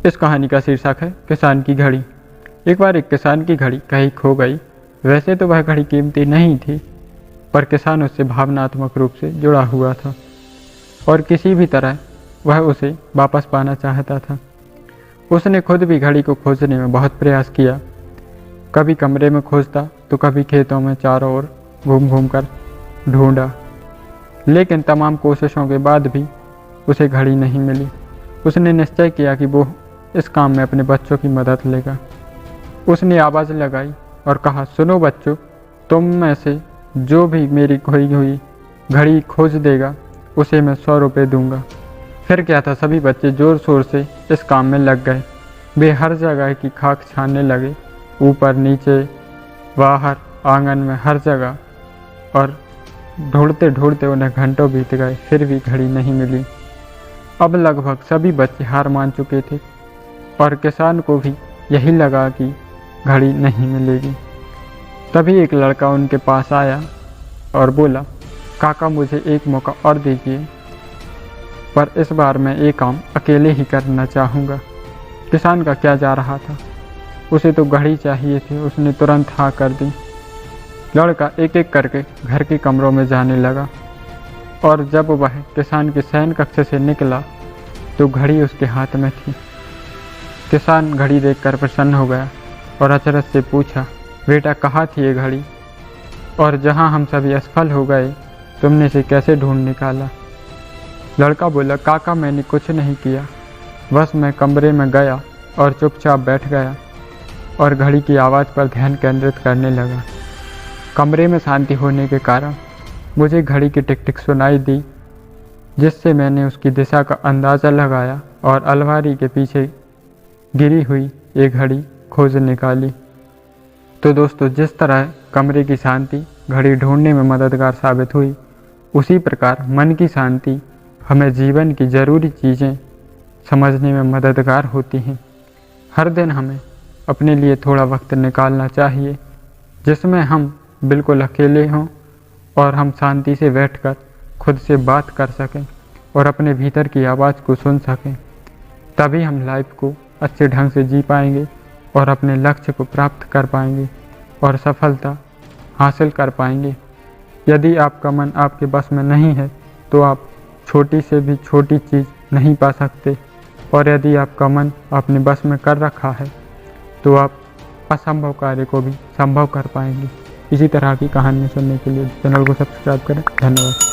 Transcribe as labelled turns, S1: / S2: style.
S1: इस कहानी का शीर्षक है किसान की घड़ी। एक बार एक किसान की घड़ी कहीं खो गई। वैसे तो वह घड़ी कीमती नहीं थी, पर किसान उससे भावनात्मक रूप से जुड़ा हुआ था और किसी भी तरह वह उसे वापस पाना चाहता था। उसने खुद भी घड़ी को खोजने में बहुत प्रयास किया। कभी कमरे में खोजता तो कभी खेतों में चारों ओर घूम घूम कर ढूंढा, लेकिन तमाम कोशिशों के बाद भी उसे घड़ी नहीं मिली। उसने निश्चय किया कि वो इस काम में अपने बच्चों की मदद लेगा। उसने आवाज़ लगाई और कहा, सुनो बच्चों, तुम में से जो भी मेरी खोई हुई घड़ी खोज देगा उसे मैं 100 रुपये दूंगा। फिर क्या था, सभी बच्चे जोर शोर से इस काम में लग गए। वे हर जगह की खाक छानने लगे, ऊपर नीचे बाहर आंगन में हर जगह, और ढूंढते ढूंढते उन्हें घंटों बीत गए, फिर भी घड़ी नहीं मिली। अब लगभग सभी बच्चे हार मान चुके थे और किसान को भी यही लगा कि घड़ी नहीं मिलेगी। तभी एक लड़का उनके पास आया और बोला, काका मुझे एक मौका और दीजिए, पर इस बार मैं ये काम अकेले ही करना चाहूँगा। किसान का क्या जा रहा था, उसे तो घड़ी चाहिए थी। उसने तुरंत हाँ कर दी। लड़का एक एक करके घर के कमरों में जाने लगा और जब वह किसान के शयन कक्ष से निकला तो घड़ी उसके हाथ में थी। किसान घड़ी देखकर प्रसन्न हो गया और अचरज से पूछा, बेटा कहाँ थी ये घड़ी, और जहाँ हम सभी असफल हो गए तुमने इसे कैसे ढूंढ निकाला? लड़का बोला, काका मैंने कुछ नहीं किया, बस मैं कमरे में गया और चुपचाप बैठ गया और घड़ी की आवाज़ पर ध्यान केंद्रित करने लगा। कमरे में शांति होने के कारण मुझे घड़ी की टिक टिक सुनाई दी, जिससे मैंने उसकी दिशा का अंदाज़ा लगाया और अलमारी के पीछे गिरी हुई ये घड़ी खोज निकाली। तो दोस्तों, जिस तरह कमरे की शांति घड़ी ढूंढने में मददगार साबित हुई, उसी प्रकार मन की शांति हमें जीवन की ज़रूरी चीज़ें समझने में मददगार होती हैं। हर दिन हमें अपने लिए थोड़ा वक्त निकालना चाहिए, जिसमें हम बिल्कुल अकेले हों और हम शांति से बैठकर खुद से बात कर सकें और अपने भीतर की आवाज़ को सुन सकें। तभी हम लाइफ को अच्छे ढंग से जी पाएंगे और अपने लक्ष्य को प्राप्त कर पाएंगे और सफलता हासिल कर पाएंगे। यदि आपका मन आपके बस में नहीं है तो आप छोटी से भी छोटी चीज़ नहीं पा सकते, और यदि आपका मन अपने बस में कर रखा है तो आप असंभव कार्य को भी संभव कर पाएंगे। इसी तरह की कहानी सुनने के लिए चैनल को सब्सक्राइब करें। धन्यवाद।